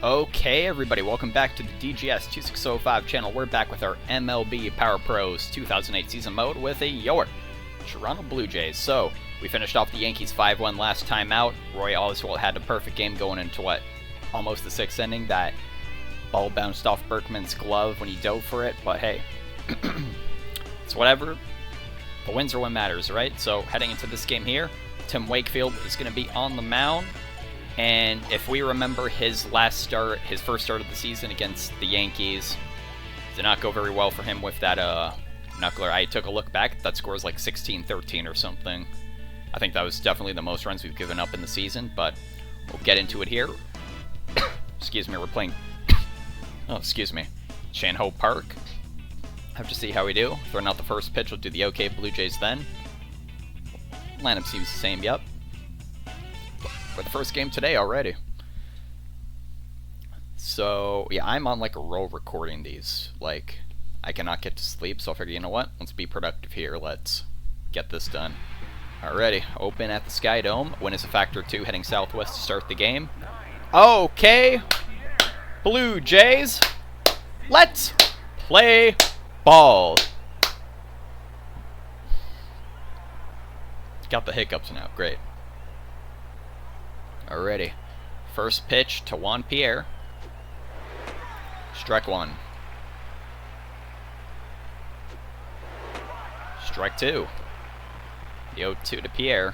Okay, everybody, welcome back to the DGS 2605 channel. We're back with our MLB Power Pros 2008 season mode with your Toronto Blue Jays. So, we finished off the Yankees 5-1 last time out. Roy Oswalt had a perfect game going into what? Almost the sixth inning. That ball bounced off Berkman's glove when he dove for it, but hey, it's whatever. The wins are what matters, right? So, heading into this game here, Tim Wakefield is going to be on the mound. And if we remember his first start of the season against the Yankees, did not go very well for him with that knuckler. I took a look back. That score is like 16-13 or something. I think that was definitely the most runs we've given up in the season, but we'll get into it here. Excuse me, we're playing... Shanho Park. Have to see how we do. Throwing out the first pitch, we'll do the OK Blue Jays then. Lineup seems the same, yep. For the first game today already. So, yeah, I'm on like a roll recording these. Like, I cannot get to sleep, so I figure, you know what? Let's be productive here. Let's get this done. Alrighty, open at the Sky Dome. Wind is a factor 2, heading southwest to start the game. Okay, Blue Jays, let's play ball. Got the hiccups now, great. Alrighty. First pitch to Juan Pierre. Strike one. Strike two. The 0-2 to Pierre.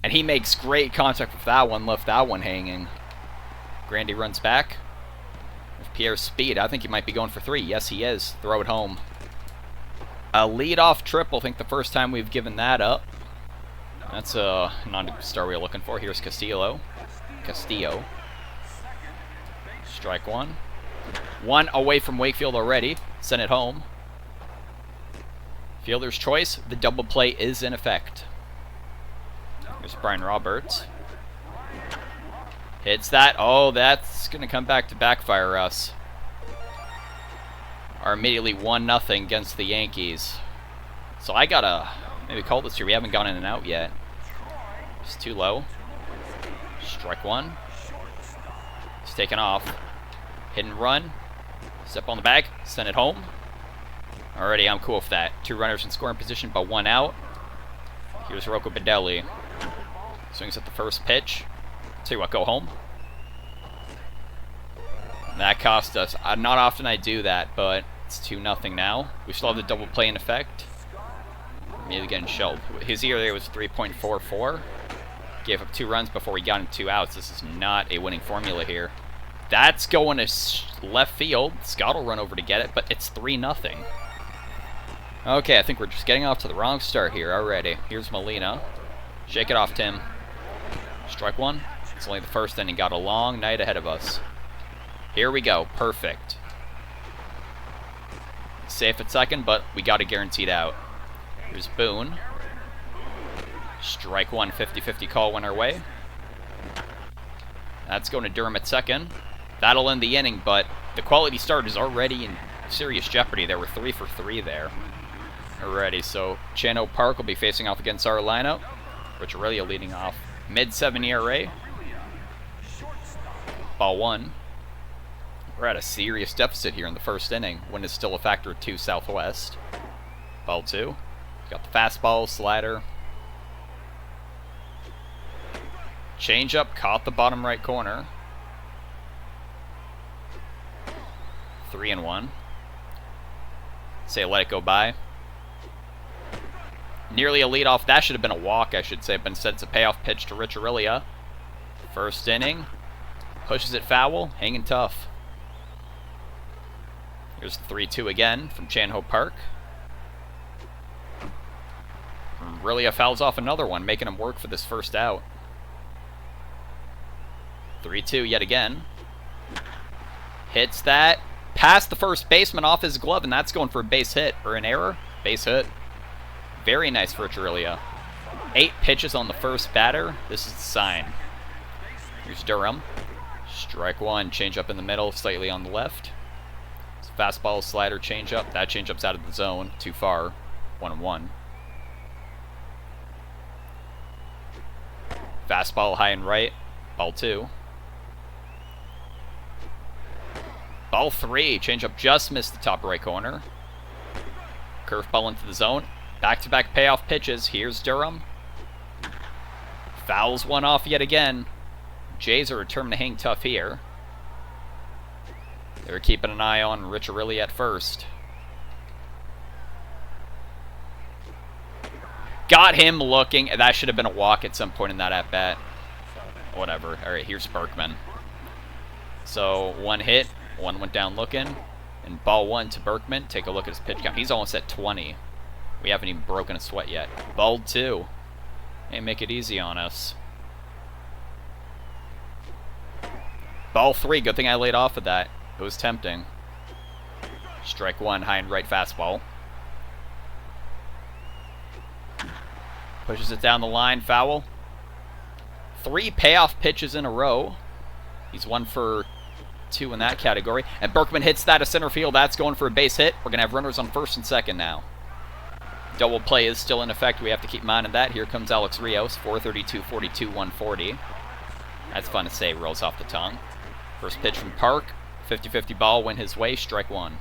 And he makes great contact with that one, left that one hanging. Grandy runs back. With Pierre's speed, I think he might be going for 3. Yes, he is. Throw it home. A leadoff triple, I think the first time we've given that up. That's not a star we were looking for. Here's Castillo. Strike one. One away from Wakefield already. Send it home. Fielder's choice. The double play is in effect. Here's Brian Roberts. Hits that. Oh, that's going to come back to backfire us. Are immediately 1-0 against the Yankees. So I gotta maybe call this here. We haven't gone in and out yet. It's too low. Strike one. It's taken off. Hit and run. Step on the bag. Send it home. Alrighty, I'm cool with that. 2 runners in scoring position, but 1 out. Here's Rocco Baldelli. Swings at the first pitch. Tell you what, go home. That cost us. Not often I do that, but it's 2-0 now. We still have the double play in effect. Maybe getting shelled. His ERA was 3.44. Gave up 2 runs before we got him 2 outs. This is not a winning formula here. That's going to left field. Scott will run over to get it, but it's 3-0. Okay, I think we're just getting off to the wrong start here already. Here's Molina. Shake it off, Tim. Strike one. It's only the first inning. Got a long night ahead of us. Here we go. Perfect. Safe at second, but we got a guaranteed out. Here's Boone. Strike one. 50-50 call went our way. That's going to Durham at second. That'll end the inning, but the quality start is already in serious jeopardy. There were 3 for 3 there. Alrighty, so Shanho Park will be facing off against our lineup. Rich Aurelia leading off. Mid-7 ERA. Ball 1. We're at a serious deficit here in the first inning. Wind is still a factor 2 southwest. Ball 2. Got the fastball, slider. Changeup caught the bottom right corner. 3-1. Say let it go by. Nearly a leadoff. That should have been a walk, I should say, but instead it's a payoff pitch to Rich Aurelia. First inning. Pushes it foul. Hanging tough. Here's the 3-2 again from Shanho Park. Aurelia fouls off another one, making him work for this first out. 3-2 yet again. Hits that. Past the first baseman off his glove, and that's going for a base hit. Or an error. Base hit. Very nice for Rich Aurelia. 8 pitches on the first batter. This is the sign. Here's Durham. Strike one. Change up in the middle, slightly on the left. Fastball, slider, changeup. That changeup's out of the zone. Too far. 1-1. Fastball high and right. Ball 2. Ball 3. Changeup just missed the top right corner. Curveball into the zone. Back-to-back payoff pitches. Here's Durham. Fouls one off yet again. Jays are determined to hang tough here. They were keeping an eye on Ricciarelli at first. Got him looking. That should have been a walk at some point in that at-bat. Whatever. All right, here's Berkman. So, one hit. One went down looking. And ball 1 to Berkman. Take a look at his pitch count. He's almost at 20. We haven't even broken a sweat yet. Ball 2. Hey, make it easy on us. Ball 3. Good thing I laid off of that. It was tempting. Strike 1. High and right fastball. Pushes it down the line. Foul. 3 payoff pitches in a row. He's 1 for 2 in that category. And Berkman hits that to center field. That's going for a base hit. We're going to have runners on first and second now. Double play is still in effect. We have to keep in mind of that. Here comes Alex Rios. 432, 42, 140. That's fun to say. Rolls off the tongue. First pitch from Park. 50-50 ball. Went his way. Strike 1.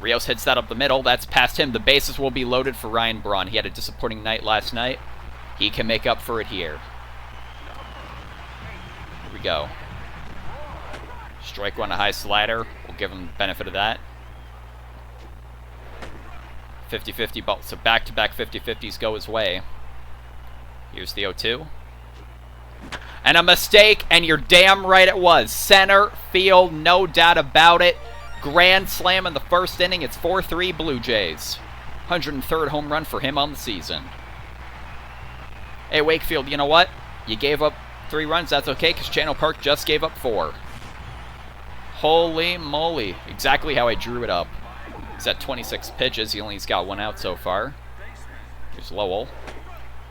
Rios hits that up the middle. That's past him. The bases will be loaded for Ryan Braun. He had a disappointing night last night. He can make up for it here. Here we go. Strike 1, a high slider. We'll give him the benefit of that. 50-50 ball. So back-to-back 50-50s go his way. Here's the 0-2. And a mistake, and you're damn right it was. Center field, no doubt about it. Grand slam in the first inning. It's 4-3 Blue Jays. 103rd home run for him on the season. Hey, Wakefield, you know what? You gave up 3 runs. That's okay, because Channel Park just gave up 4. Holy moly. Exactly how I drew it up. He's at 26 pitches. He only's got 1 out so far. Here's Lowell.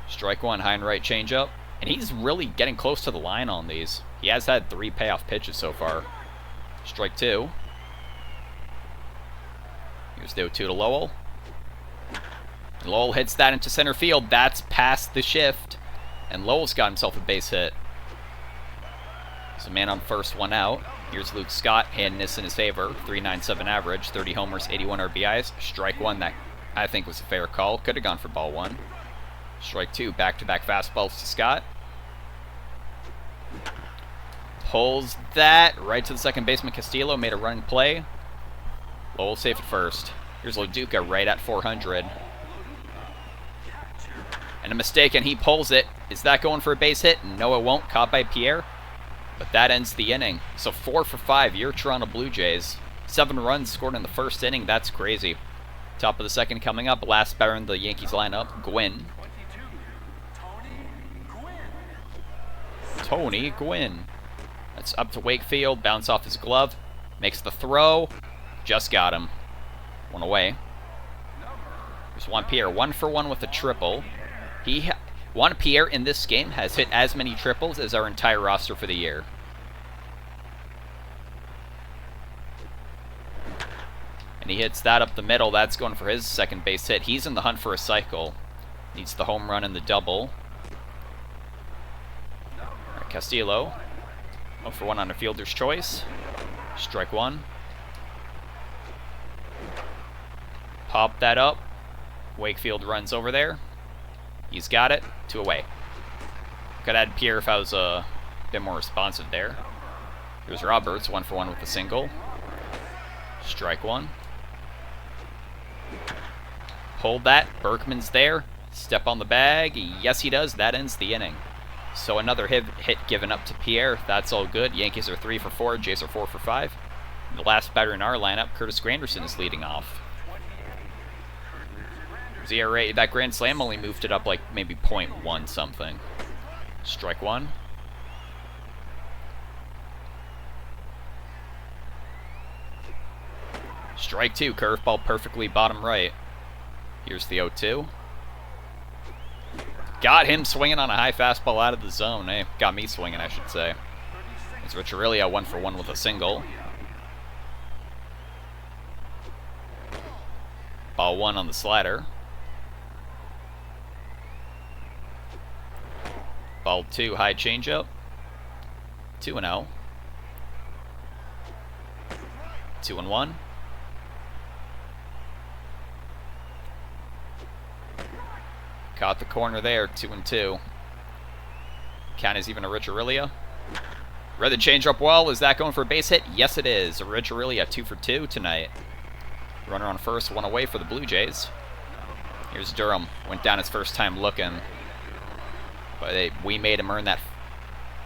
Strike 1, high and right changeup. And he's really getting close to the line on these. He has had 3 payoff pitches so far. Strike 2. Here's the 0-2 to Lowell. Lowell hits that into center field. That's past the shift. And Lowell's got himself a base hit. There's a man on first, 1 out. Here's Luke Scott, handing this in his favor. 3.97 average, 30 homers, 81 RBIs. Strike 1, that I think was a fair call. Could have gone for ball 1. Strike 2, back-to-back fastballs to Scott. Pulls that right to the second baseman. Castillo made a running play. Lowell safe at first. Here's Loduca right at 400. And a mistake, and he pulls it. Is that going for a base hit? No, it won't. Caught by Pierre. But that ends the inning. So 4 for 5, your Toronto Blue Jays. 7 runs scored in the first inning. That's crazy. Top of the second coming up. Last batter in the Yankees lineup, Gwynn. Tony Gwynn. That's up to Wakefield. Bounce off his glove. Makes the throw. Just got him. 1 away. There's Juan Pierre. 1 for 1 with a triple. Juan Pierre in this game has hit as many triples as our entire roster for the year. And he hits that up the middle. That's going for his second base hit. He's in the hunt for a cycle. Needs the home run and the double. All right, Castillo. 0 for 1 on a fielder's choice. Strike 1. Pop that up. Wakefield runs over there. He's got it. 2 away. Could add Pierre if I was a bit more responsive there. Here's Roberts. 1 for 1 with a single. Strike 1. Hold that. Berkman's there. Step on the bag. Yes, he does. That ends the inning. So another hit given up to Pierre. That's all good. Yankees are 3 for 4. Jays are 4 for 5. And the last batter in our lineup, Curtis Granderson, is leading off. His ERA, that grand slam only moved it up like maybe 0.1 something. Strike 1. Strike 2, curveball perfectly bottom right. Here's the 0-2. Got him swinging on a high fastball out of the zone. Eh? Got me swinging, I should say. It's Ricciarelli 1 for 1 with a single. Ball 1 on the slider. Ball 2, high changeup. 2-0. 2-1. Caught the corner there, 2-2. Count is even a Rich Aurelia. Read the changeup well. Is that going for a base hit? Yes, it is. Rich Aurelia 2 for 2 tonight. Runner on first, one away for the Blue Jays. Here's Durham. Went down his first time looking. But we made him earn that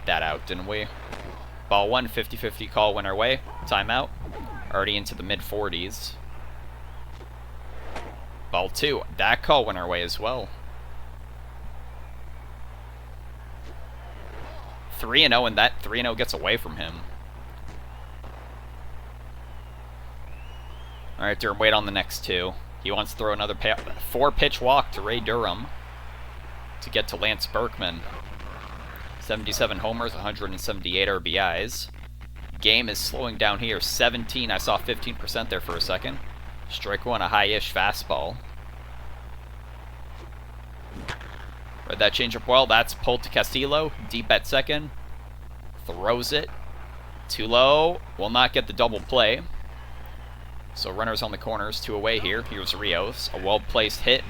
out, didn't we? Ball 1, 50-50 call went our way. Timeout. Already into the mid-40s. Ball 2. That call went our way as well. 3-0, and that 3-0 gets away from him. Alright, Durham, wait on the next 2. He wants to throw another 4-pitch walk to Ray Durham to get to Lance Berkman. 77 homers, 178 RBIs. Game is slowing down here. 17. I saw 15% there for a second. Strike 1, a high-ish fastball. Read that changeup well. That's pulled to Castillo. Deep at second. Throws it. Too low. Will not get the double play. So runners on the corners, 2 away here. Here's Rios. A well-placed hit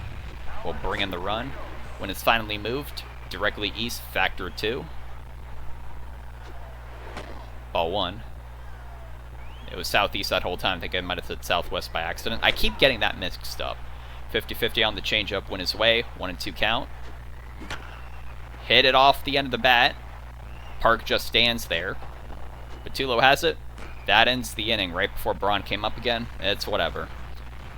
will bring in the run. When it's finally moved, directly east, factor 2. Ball 1. It was southeast that whole time. I think I might have said southwest by accident. I keep getting that mixed up. 50-50 on the changeup, went his way. 1-2 count. Hit it off the end of the bat. Park just stands there. Patullo has it. That ends the inning right before Braun came up again. It's whatever.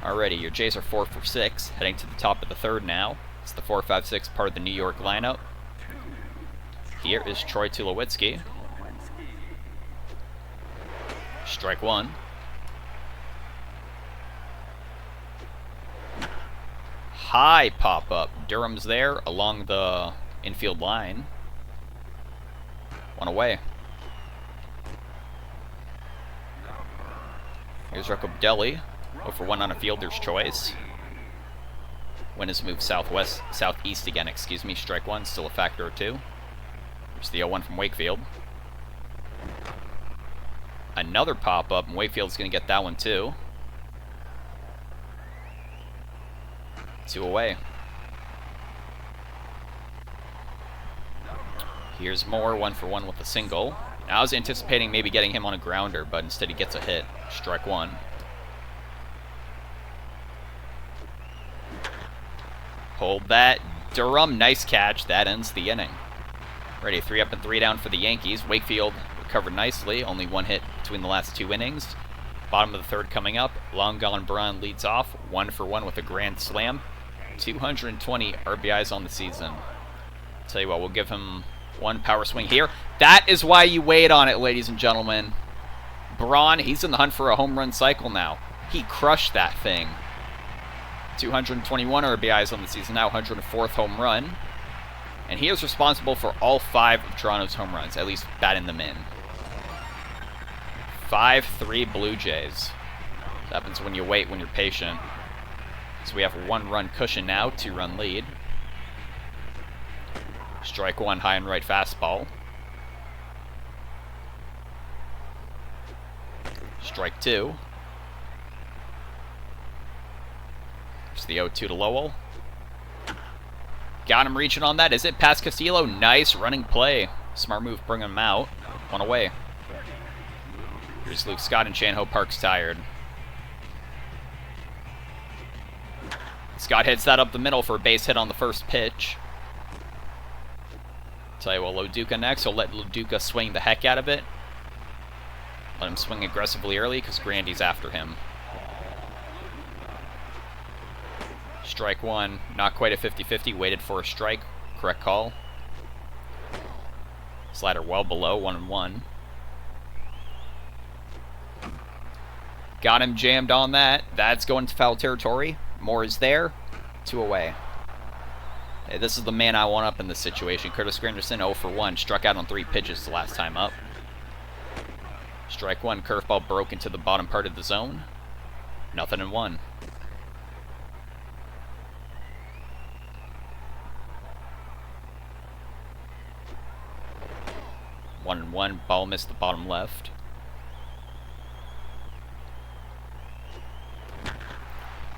Alrighty, your Jays are 4 for 6, heading to the top of the third now. It's the 4-5-6 part of the New York lineup. Here is Troy Tulowitzki. Strike 1. High pop-up. Durham's there along the infield line. 1 away. Here's Rocco Deli. 0 for 1 on a fielder's choice. Wind has moved southeast again, excuse me. Strike 1, still a factor or 2. Here's the 0-1 from Wakefield. Another pop-up, and Wakefield's going to get that one too. 2 away. Here's Moore, 1 for 1 with a single. Now, I was anticipating maybe getting him on a grounder, but instead he gets a hit. Strike 1. Hold that. Durham, nice catch. That ends the inning. Ready, 3 up and 3 down for the Yankees. Wakefield recovered nicely. Only 1 hit between the last 2 innings. Bottom of the third coming up. Long Gone Braun leads off. 1 for 1 with a grand slam. 220 RBIs on the season. Tell you what, we'll give him 1 power swing here. That is why you wait on it, ladies and gentlemen. Braun, he's in the hunt for a home run cycle now. He crushed that thing. 221 RBIs on the season now, 104th home run. And he is responsible for all 5 of Toronto's home runs, at least batting them in. 5-3 Blue Jays. That happens when you wait, when you're patient. So we have a 1-run cushion now, 2-run lead. Strike 1, high and right fastball. Strike 2. There's the 0-2 to Lowell. Got him reaching on that. Is it past Castillo? Nice running play. Smart move, bring him out. 1 away. Here's Luke Scott, and Chan-Ho Park's tired. Scott hits that up the middle for a base hit on the first pitch. Tell you what, Loduca next. He'll let Loduca swing the heck out of it. Let him swing aggressively early because Grandy's after him. Strike 1. Not quite a 50-50. Waited for a strike. Correct call. Slider well below. 1-1. Got him jammed on that. That's going to foul territory. Moore is there. 2 away. Hey, this is the man I want up in this situation. Curtis Granderson, 0 for 1. Struck out on 3 pitches the last time up. Strike 1. Curveball broke into the bottom part of the zone. 0-1. 1-1. Ball missed the bottom left.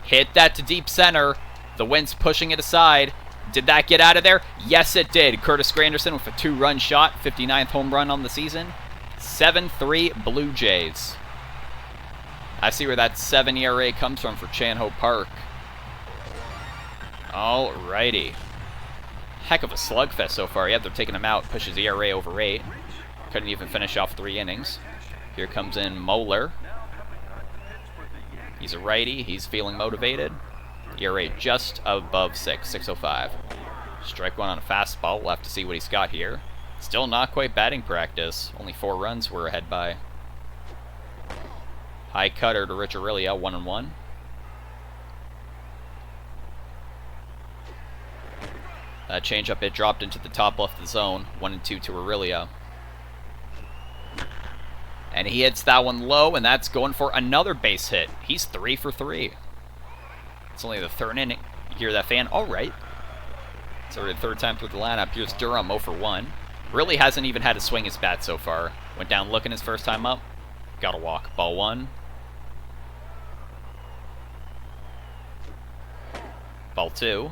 Hit that to deep center. The wind's pushing it aside. Did that get out of there? Yes, it did. Curtis Granderson with a 2-run shot. 59th home run on the season. 7-3 Blue Jays. I see where that 7 ERA comes from for Chan-Ho Park. Alrighty. Heck of a slugfest so far. Yeah, they're taking him out. Pushes ERA over 8. Couldn't even finish off 3 innings. Here comes in Moeller. He's a righty. He's feeling motivated. ERA just above 6. 6.05. Strike one on a fastball. We'll have to see what he's got here. Still not quite batting practice. Only 4 runs we're ahead by. High cutter to Rich Aurelia. 1-1. That changeup, it dropped into the top left of the zone. 1-2 to Aurelia. And he hits that one low, and that's going for another base hit. He's 3 for 3. It's only the 3rd inning. You hear that fan? All right. It's already the 3rd time through the lineup. Here's Durham, 0 for 1. Really hasn't even had to swing his bat so far. Went down looking his first time up. Got a walk. Ball 1. Ball 2.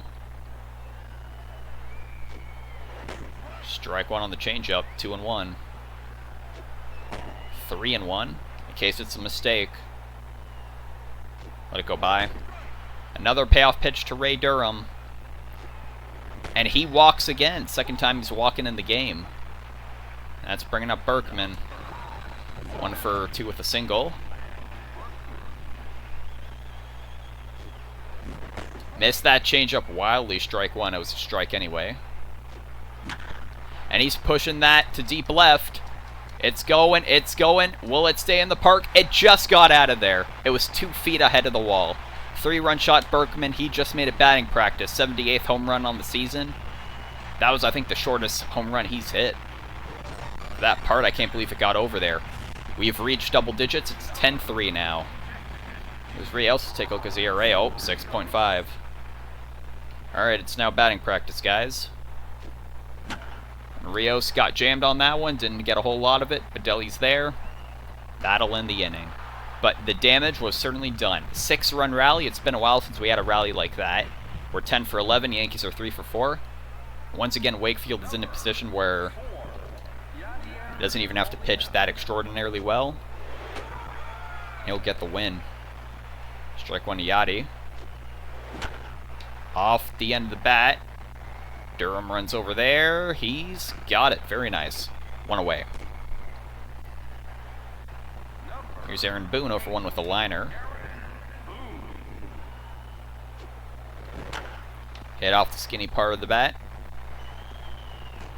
Strike one on the changeup. 2-1. 3-1. In case it's a mistake. Let it go by. Another payoff pitch to Ray Durham. And he walks again. 2nd time he's walking in the game. That's bringing up Berkman. 1 for 2 with a single. Missed that changeup wildly. Strike 1. It was a strike anyway. And he's pushing that to deep left. It's going. It's going. Will it stay in the park? It just got out of there. It was 2 feet ahead of the wall. 3-run shot Berkman. He just made a batting practice. 78th home run on the season. That was, I think, the shortest home run he's hit. For that part, I can't believe it got over there. We've reached double digits. It's 10-3 now. Here's Rios. Take a look at his ERA. Oh, 6.5. Alright, it's now batting practice, guys. And Rios got jammed on that one. Didn't get a whole lot of it. Bedeli's there. That'll end the inning. But the damage was certainly done. 6-run rally. It's been a while since we had a rally like that. We're 10 for 11. Yankees are 3 for 4. Once again, Wakefield is in a position where he doesn't even have to pitch that extraordinarily well. He'll get the win. Strike 1 to Yachty. Off the end of the bat. Durham runs over there. He's got it. Very nice. 1 away. Here's Aaron Boone, 0 for 1 with a liner. Hit off the skinny part of the bat.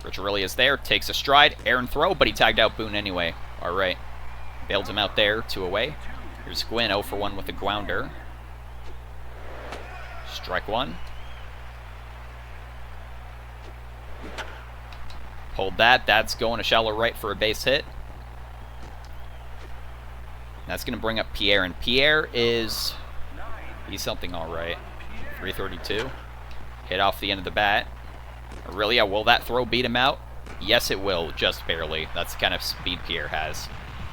Rich Aurelia is there. Takes a stride. Aaron throw, but he tagged out Boone anyway. All right. Bailed him out there. 2 away. Here's Gwynn, 0 for 1 with a grounder. Strike 1. Pulled that. That's going to shallow right for a base hit. That's going to bring up Pierre, and Pierre is... he's something all right. 332. Hit off the end of the bat. Aurelia, will that throw beat him out? Yes, it will, just barely. That's the kind of speed Pierre has.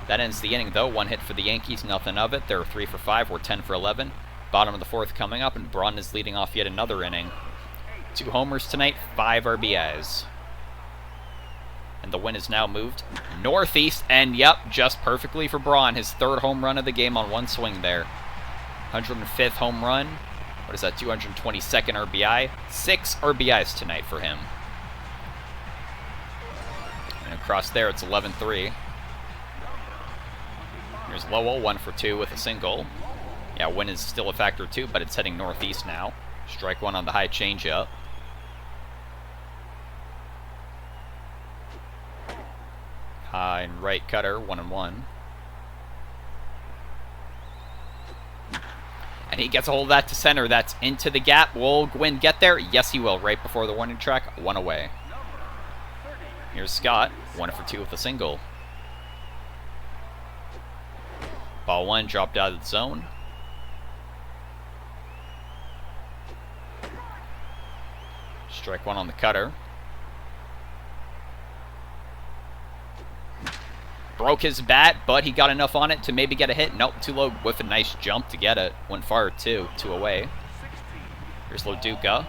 That ends the inning, though. 1 hit for the Yankees, nothing of it. They're 3 for 5. We're 10 for 11. Bottom of the 4th coming up, and Braun is leading off yet another inning. 2 homers tonight, 5 RBIs. And the wind is now moved northeast, and yep, just perfectly for Braun. His 3rd home run of the game on 1 swing there. 105th home run. What is that, 222nd RBI? 6 RBIs tonight for him. And across there, it's 11-3. Here's Lowell, 1 for 2 with a single. Yeah, wind is still a factor too, but it's heading northeast now. Strike 1 on the high changeup. High and right cutter, 1-1. And he gets a hold of that to center. That's into the gap. Will Gwynn get there? Yes, he will. Right before the warning track, 1 away. Here's Scott, 1 for 2 with a single. Ball 1 dropped out of the zone. Strike 1 on the cutter. Broke his bat, but he got enough on it to maybe get a hit. Nope, too low with a nice jump to get it. Went far, too. 2 away. Here's Loduca.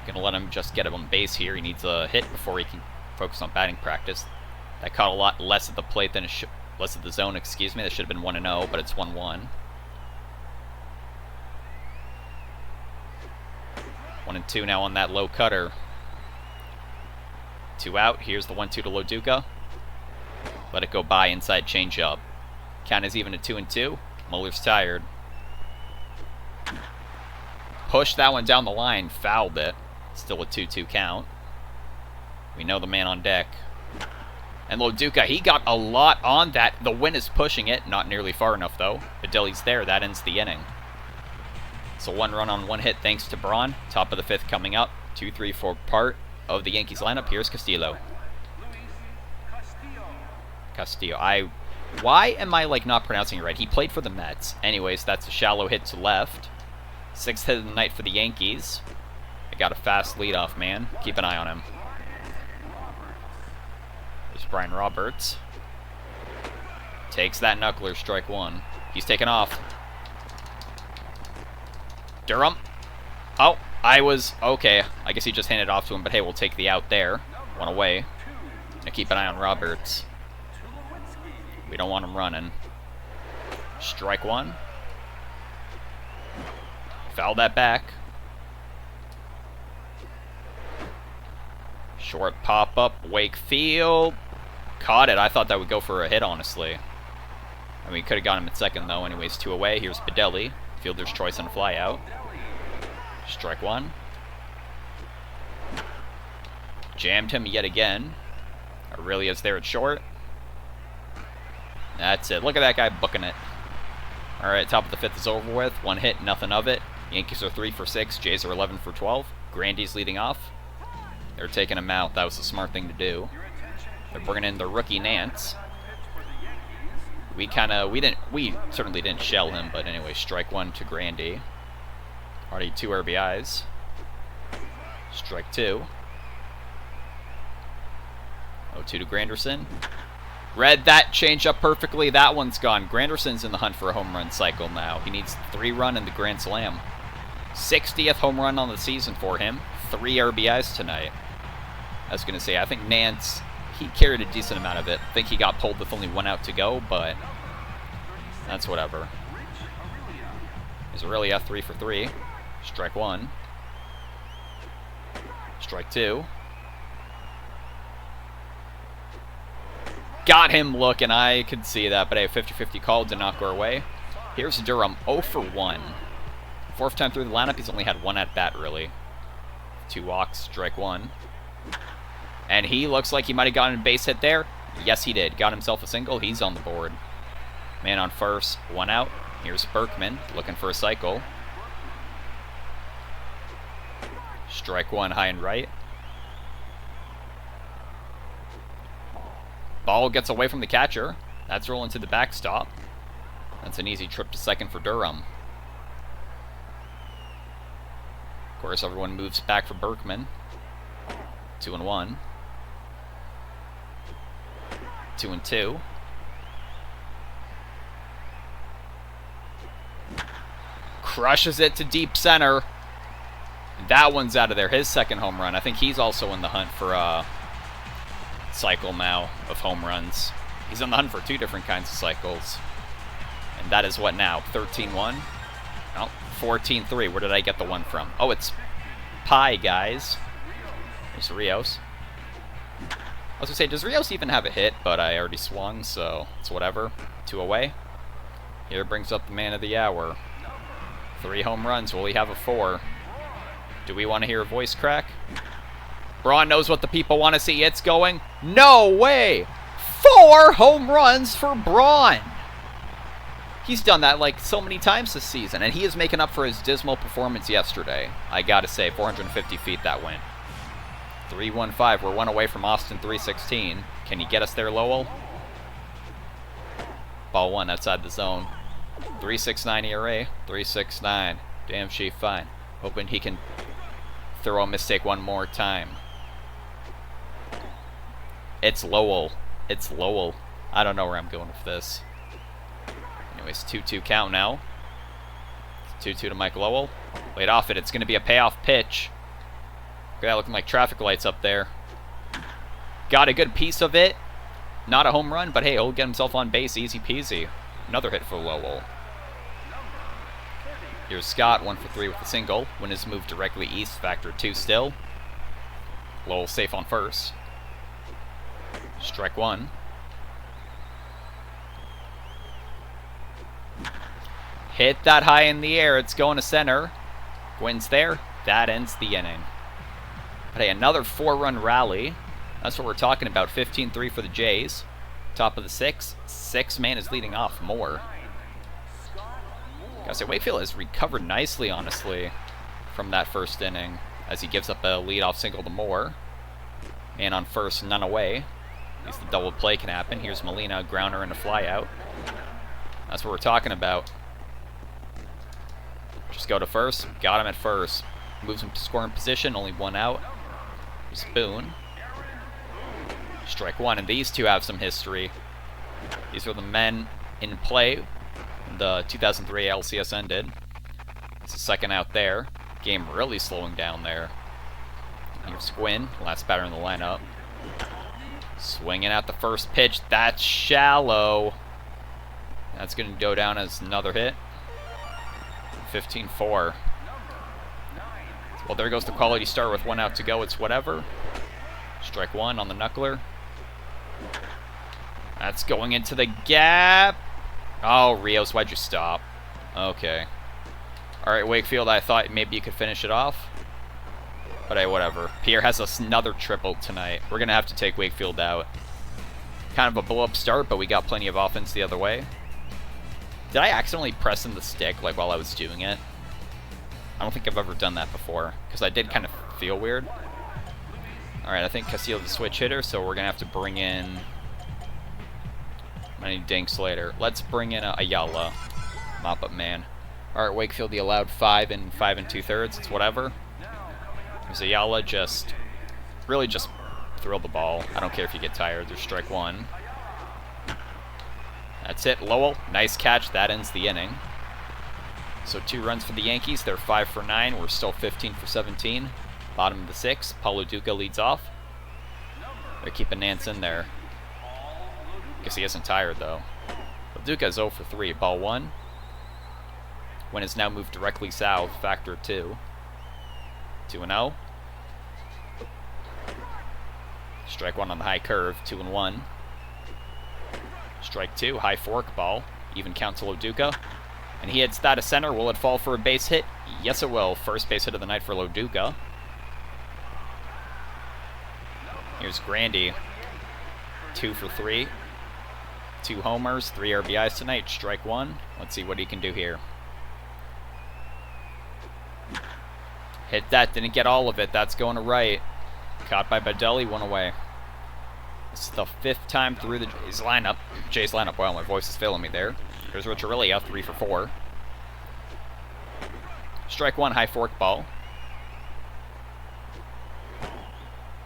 Gonna let him just get him on base here. He needs a hit before he can focus on batting practice. That caught a lot less at the plate than less at the zone, excuse me. That should have been 1-0, but it's 1-1. 1-2 now on that low cutter. 2 out. Here's the 1-2 to Loduca. Let it go by, inside changeup. Count is even at 2-2. Muller's tired. Pushed that one down the line, fouled it. Still a 2-2 count. We know the man on deck. And Loduca, he got a lot on that. The wind is pushing it. Not nearly far enough, though. Bedilli's there. That ends the inning. So 1 run on 1 hit thanks to Braun. Top of the 5th coming up. 2-3-4 part of the Yankees lineup. Here's Castillo. Castillo. Why am I, like, not pronouncing it right? He played for the Mets. Anyways, that's a shallow hit to left. 6th hit of the night for the Yankees. They got a fast leadoff man. Keep an eye on him. There's Brian Roberts. Takes that knuckler, strike 1. He's taken off. Durham. Oh, okay. I guess he just handed it off to him, but hey, we'll take the out there. 1 away. Now keep an eye on Roberts. We don't want him running. Strike 1. Foul that back. Short pop-up. Wakefield. Caught it. I thought that would go for a hit, honestly. I mean, we could have got him at second, though. Anyways, 2 away. Here's Bedelli. Fielder's choice on a fly out. Strike 1. Jammed him yet again. Aurelia's there at short. That's it. Look at that guy booking it. Alright, top of the 5th is over with. 1 hit, nothing of it. Yankees are 3 for 6. Jays are 11 for 12. Grandy's leading off. They're taking him out. That was a smart thing to do. They're bringing in the rookie Nance. We certainly didn't shell him, but anyway, strike 1 to Grandy. Already 2 RBIs. Strike 2. 0-2 to Granderson. Read that change up perfectly. That one's gone. Granderson's in the hunt for a home run cycle now. He needs 3 run and the grand slam. 60th home run on the season for him. 3 RBIs tonight. I was going to say, I think Nance, he carried a decent amount of it. I think he got pulled with only 1 out to go, but that's whatever. He's really a 3 for 3. Strike 1. Strike 2. Got him looking. I could see that, but a 50-50 call did not go our way. Here's Durham, 0 for 1. 4th time through the lineup, he's only had 1 at bat, really. 2 walks, strike 1. And he looks like he might have gotten a base hit there. Yes, he did. Got himself a single. He's on the board. Man on first, 1 out. Here's Berkman, looking for a cycle. Strike 1, high and right. Ball gets away from the catcher. That's rolling to the backstop. That's an easy trip to second for Durham. Of course, everyone moves back for Berkman. 2-1. 2-2. Crushes it to deep center. That one's out of there. His 2nd home run. I think he's also in the hunt for a cycle now of home runs. He's on the hunt for 2 different kinds of cycles. And that is what now? 13-1? Oh, 14-3. Where did I get the 1 from? Oh, it's Pie, guys. There's Rios. I was going to say, does Rios even have a hit? But I already swung, so it's whatever. 2 away. Here brings up the man of the hour. 3 home runs. Will he have a 4? Do we want to hear a voice crack? Braun knows what the people want to see. It's going. No way! 4 home runs for Braun! He's done that like so many times this season, and he is making up for his dismal performance yesterday. I gotta say, 450 feet that went. 3-1-5. We're 1 away from Austin 316. Can you get us there, Lowell? Ball 1 outside the zone. 3.69 ERA. 3.69. Damn, she fine. Hoping he can throw a mistake one more time. It's Lowell. It's Lowell. I don't know where I'm going with this. Anyways, 2-2 count now. 2-2 to Mike Lowell. Laid off it. It's going to be a payoff pitch. Look at that, looking like traffic lights up there. Got a good piece of it. Not a home run, but hey, he'll get himself on base. Easy peasy. Another hit for Lowell. Here's Scott, 1 for 3 with a single. Win his move directly east, factor 2 still. Lowell safe on first. Strike 1. Hit that high in the air. It's going to center. Gwyn's there. That ends the inning. But hey, another 4-run rally. That's what we're talking about. 15-3 for the Jays. Top of the 6. 6-man is leading off. More. Gotta say, Wakefield has recovered nicely, honestly, from that first inning, as he gives up a leadoff single to Moore. Man on first, none away. At least the double play can happen. Here's Molina, grounder and a flyout. That's what we're talking about. Just go to first. Got him at first. Moves him to scoring position. Only 1 out. Here's Boone. Strike 1. And these two have some history. These are the men in play. The 2003 LCS ended. It's the second out there. Game really slowing down there. Here's Gwyn, last batter in the lineup. Swinging at the first pitch. That's shallow. That's going to go down as another hit. 15-4. Well, there goes the quality start with 1 out to go. It's whatever. Strike 1 on the knuckler. That's going into the gap. Oh, Rios, why'd you stop? Okay. Alright, Wakefield, I thought maybe you could finish it off. But hey, whatever. Pierre has another triple tonight. We're going to have to take Wakefield out. Kind of a blow-up start, but we got plenty of offense the other way. Did I accidentally press in the stick, like, while I was doing it? I don't think I've ever done that before, because I did kind of feel weird. Alright, I think Casillo's a switch hitter, so we're going to have to bring in... I need dinks later. Let's bring in Ayala. Mop-up man. Alright, Wakefield, he allowed 5 and 5 2/3. It's whatever. There's Ayala, really just throw the ball. I don't care if you get tired. There's strike 1. That's it. Lowell, nice catch. That ends the inning. So 2 runs for the Yankees. They're 5 for 9. We're still 15 for 17. Bottom of the 6th. Paulo Duca leads off. They're keeping Nance in there. Guess he isn't tired, though. But Duca's 0 for 3. Ball 1. Win has now moved directly south. Factor 2. 2-0. Strike 1 on the high curve. 2-1. Strike 2. High fork ball. Even count to Loduca. And he hits that to center. Will it fall for a base hit? Yes, it will. First base hit of the night for Loduca. Here's Grandy. 2 for 3. 2 homers, 3 RBIs tonight. Strike 1. Let's see what he can do here. Hit that. Didn't get all of it. That's going to right. Caught by Badelli. 1 away. This is the 5th time through the Jays lineup. Wow, my voice is failing me there. Here's Richarillia. 3 for 4. Strike 1. High fork ball.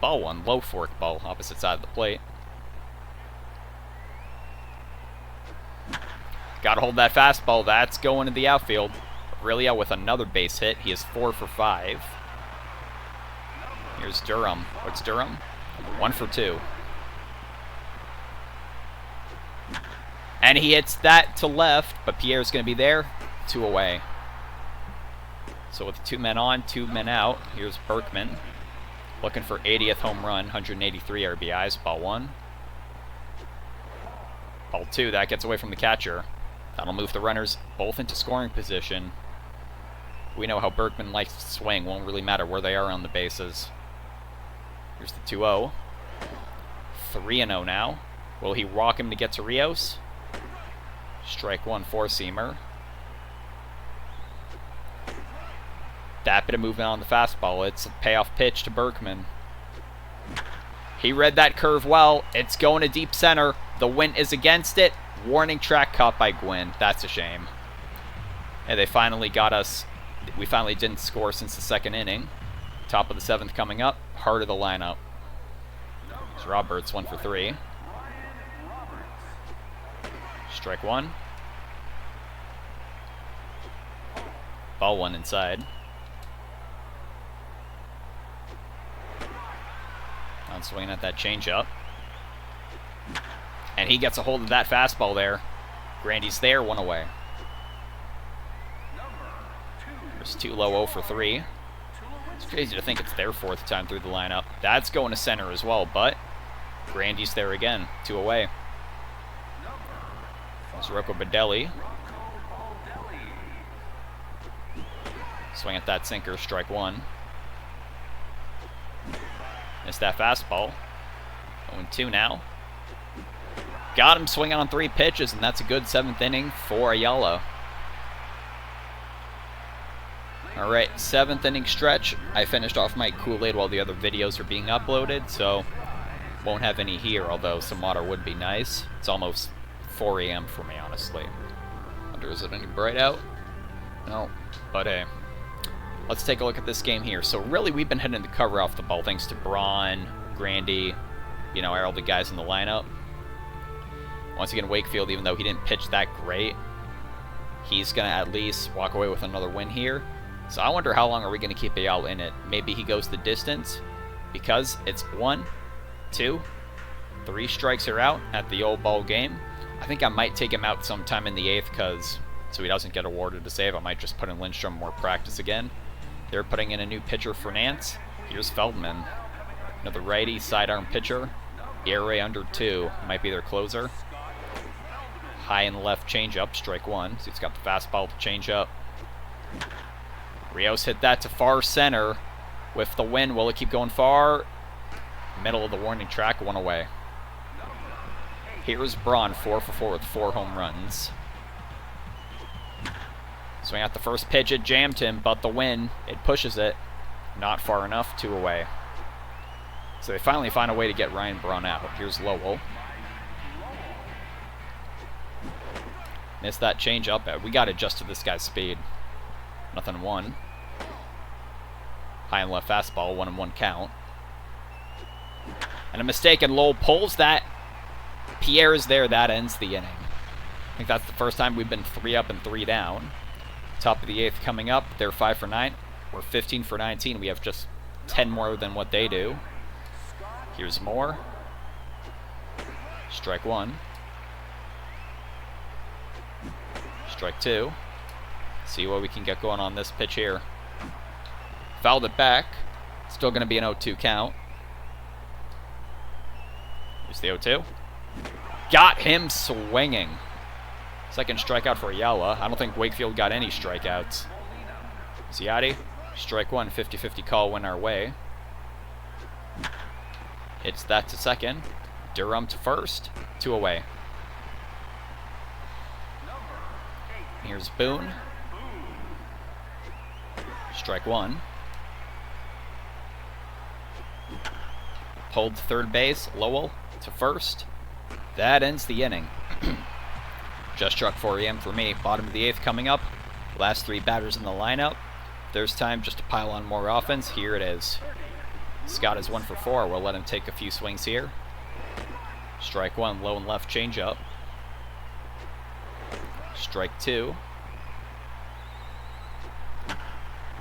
Ball 1. Low fork ball. Opposite side of the plate. Gotta hold that fastball. That's going to the outfield. Aurelia with another base hit. He is 4 for 5. Here's Durham. What's Durham? 1 for 2. And he hits that to left, but Pierre's going to be there. 2 away. So with 2 men on, 2 men out, here's Berkman. Looking for 80th home run, 183 RBIs. Ball 1. Ball 2, that gets away from the catcher. That'll move the runners both into scoring position. We know how Berkman likes to swing. Won't really matter where they are on the bases. Here's the 2-0. 3-0 now. Will he walk him to get to Rios? Strike 1, 4-seamer. That bit of movement on the fastball. It's a payoff pitch to Berkman. He read that curve well. It's going to deep center. The wind is against it. Warning track caught by Gwyn. That's a shame. And they finally got us. We finally didn't score since the 2nd inning. Top of the 7th coming up. Heart of the lineup. It's Roberts, 1 for 3. Strike one. Ball one inside. On swinging at that changeup. And he gets a hold of that fastball there. Grandy's there, one away. There's 2 low, 0 for 3. It's crazy to think it's their 4th time through the lineup. That's going to center as well, but Grandy's there again, 2 away. There's Rocco Badelli. Swing at that sinker, strike one. Missed that fastball. 0-2 now. Got him swinging on 3 pitches, and that's a good 7th inning for Ayala. Alright, 7th inning stretch. I finished off my Kool-Aid while the other videos are being uploaded, so won't have any here, although some water would be nice. It's almost 4 a.m. for me, honestly. Wonder, is it any bright out? No, but hey. Let's take a look at this game here. So really, we've been hitting the cover off the ball thanks to Braun, Grandy, you know, all the guys in the lineup. Once again, Wakefield, even though he didn't pitch that great, he's going to at least walk away with another win here. So I wonder how long are we going to keep Ayala in it. Maybe he goes the distance because it's 1, 2, 3 strikes are out at the old ball game. I think I might take him out sometime in the 8th because so he doesn't get awarded a save. I might just put in Lindstrom more practice again. They're putting in a new pitcher for Nance. Here's Feldman. Another righty sidearm pitcher. ERA under 2. Might be their closer. High and left changeup, strike one. So he's got the fastball to change up. Rios hit that to far center with the wind. Will it keep going far? Middle of the warning track, 1 away. Here's Braun, 4 for 4 with 4 home runs. Swing out the first pitch, it jammed him, but the wind, it pushes it. Not far enough, 2 away. So they finally find a way to get Ryan Braun out. Here's Lowell. Missed that change up. We got to adjust to this guy's speed. 0-1. High and left fastball, 1-1 count. And a mistake, and Lowell pulls that. Pierre is there, that ends the inning. I think that's the first time we've been 3 up and 3 down. Top of the 8th coming up. They're 5 for 9. We're 15 for 19. We have just 10 more than what they do. Here's Moore. Strike one. Strike two. See what we can get going on this pitch here. Fouled it back. Still going to be an 0-2 count. Here's the 0-2. Got him swinging. Second strikeout for Ayala. I don't think Wakefield got any strikeouts. Ziotti, strike one, 50-50 call went our way. Hits that to second. Durham to first, 2 away. Here's Boone. Strike one. Pulled to third base. Lowell to first. That ends the inning. Just struck 4 a.m. for me. Bottom of the 8th coming up. Last 3 batters in the lineup. There's time just to pile on more offense. Here it is. Scott is 1 for 4. We'll let him take a few swings here. Strike one, low and left changeup. Strike two.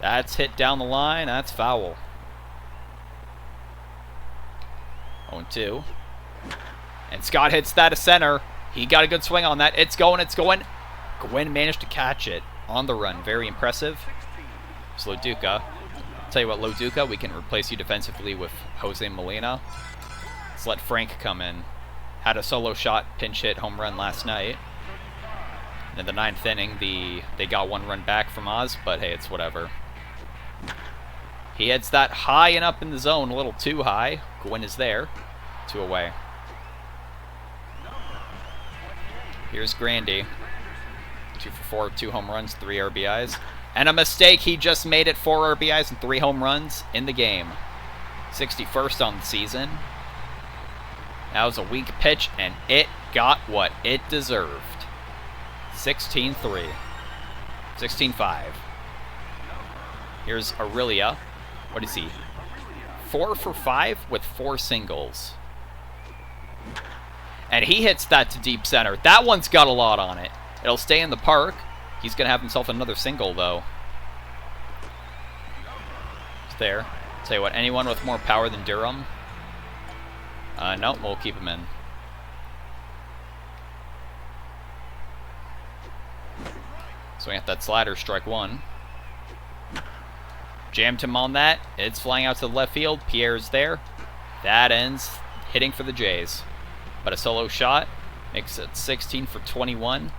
That's hit down the line. That's foul. 0-2. And Scott hits that to center. He got a good swing on that. It's going, it's going. Gwynn managed to catch it on the run. Very impressive. It's Loduca. I'll tell you what, Loduca, we can replace you defensively with Jose Molina. Let's let Frank come in. Had a solo shot, pinch hit, home run last night. In the 9th inning, they got 1 run back from Oz, but hey, it's whatever. He heads that high and up in the zone, a little too high. Gwynn is there. 2 away. Here's Grandy. 2 for 4, 2 home runs, 3 RBIs. And a mistake, he just made it 4 RBIs and 3 home runs in the game. 61st on the season. That was a weak pitch, and it got what it deserved. 16-3. 16-5. Here's Aurelia. What is he? 4 for 5 with 4 singles. And he hits that to deep center. That one's got a lot on it. It'll stay in the park. He's going to have himself another single, though. It's there. Tell you what, anyone with more power than Durham? No, we'll keep him in. Swing at that slider, strike one. Jammed him on that. It's flying out to the left field. Pierre's there. That ends hitting for the Jays. But a solo shot makes it 16 for 21.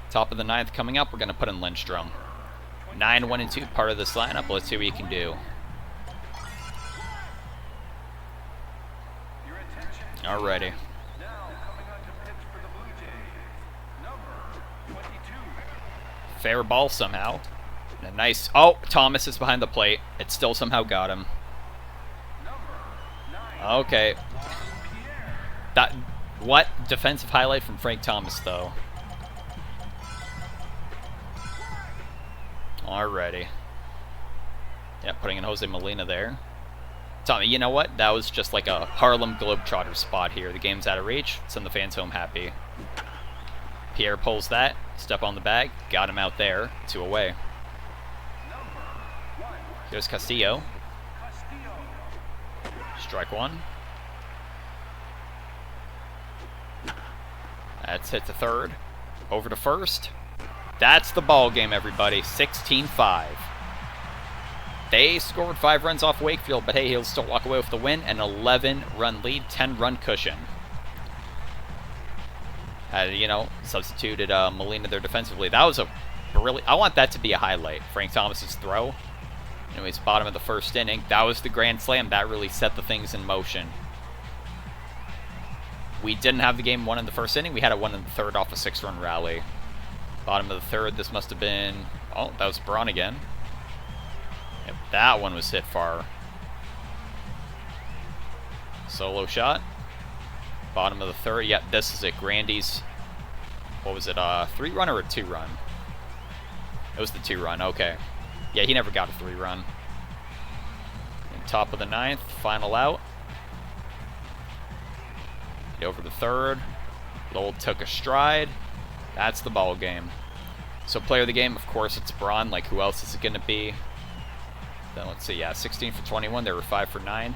Top of the ninth coming up. We're going to put in Lindstrom. 9, 1, and 2, part of this lineup. Let's see what he can do. Alrighty. Fair ball somehow. And a nice... Oh, Thomas is behind the plate. It still somehow got him. Okay. That... What defensive highlight from Frank Thomas, though. Alrighty. Yeah, putting in Jose Molina there. Tommy, you know what? That was just like a Harlem Globetrotter spot here. The game's out of reach. Send the fans home happy. Pierre pulls that. Step on the bag. Got him out there. 2 away. Here's Castillo. Strike one. That's hit to third. Over to first. That's the ball game, everybody. 16-5. They scored 5 runs off Wakefield, but hey, he'll still walk away with the win. An 11-run lead, 10-run cushion. You know, substituted Molina there defensively. That was a really... I want that to be a highlight. Frank Thomas's throw. Anyways, bottom of the first inning. That was the grand slam. That really set the things in motion. We didn't have the game won in the first inning. We had it won in the third off a 6-run rally. Bottom of the third, this must have been... Oh, that was Braun again. Yep, that one was hit far. Solo shot. Bottom of the third. Yep, this is it. Grandy's... What was it? 3-run or a 2-run? It was the 2-run. Okay. Yeah, he never got a 3-run. Top of the ninth. Final out. Over the third. Lowell took a stride. That's the ball game. So player of the game, of course, it's Braun. Like, who else is it going to be? Then let's see. Yeah, 16 for 21. They were 5 for 9.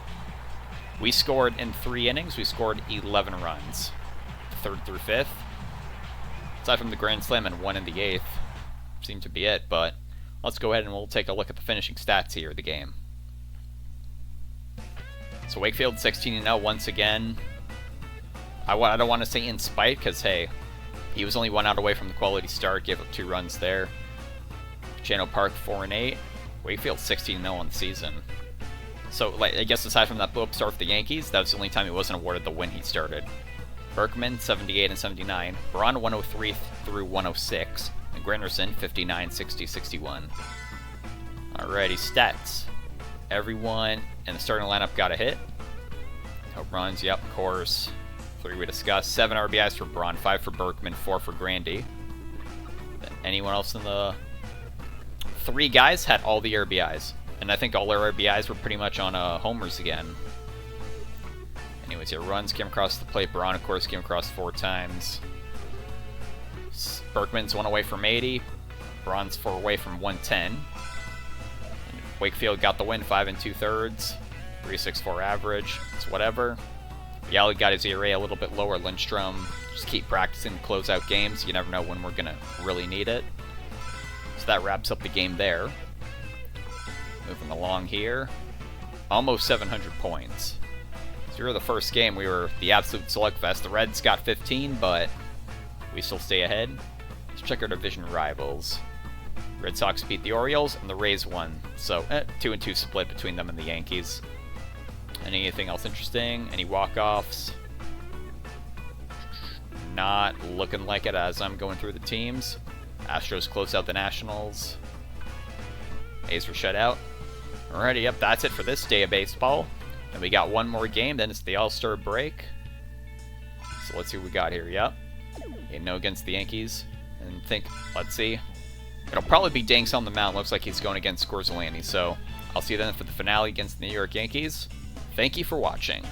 We scored in 3 innings. We scored 11 runs. 3rd through 5th. Aside from the grand slam and 1 in the 8th. Seemed to be it, but let's go ahead and we'll take a look at the finishing stats here of the game. So Wakefield 16-0 once again. I don't want to say in spite, because, hey, he was only 1 out away from the quality start, gave up 2 runs there. Channel Park 4-8. Wakefield 16-0 on the season. So, like, I guess aside from that blow-up start for the Yankees, that was the only time he wasn't awarded the win he started. Berkman 78 and 79. Braun 103 through 106. And Granderson 59, 60, 61. Alrighty, stats. Everyone in the starting lineup got a hit. Home runs, yep, of course. 3 we discussed. 7 RBIs for Braun, 5 for Berkman, 4 for Grandy. Then anyone else in the... 3 guys had all the RBIs. And I think all their RBIs were pretty much on homers again. Anyways, your runs came across the plate. Braun, of course, came across 4 times. Berkman's 1 away from 80. Braun's 4 away from 110. Wakefield got the win, 5 2/3. 3.64 average. It's whatever. Yali got his ERA a little bit lower. Lindstrom, just keep practicing to close out games. You never know when we're going to really need it. So that wraps up the game there. Moving along here. Almost 700 points. So here the first game, we were the absolute slugfest. The Reds got 15, but we still stay ahead. Let's check our division rivals. Red Sox beat the Orioles, and the Rays won. So, 2-2 split between them and the Yankees. Anything else interesting? Any walk-offs? Not looking like it as I'm going through the teams. Astros close out the Nationals. A's were shut out. Alrighty, yep, that's it for this day of baseball. And we got one more game, then it's the All-Star break. So let's see what we got here. Yep. Game no against the Yankees. And let's see. It'll probably be Danks on the mound. Looks like he's going against Scorzolani. So I'll see you then for the finale against the New York Yankees. Thank you for watching.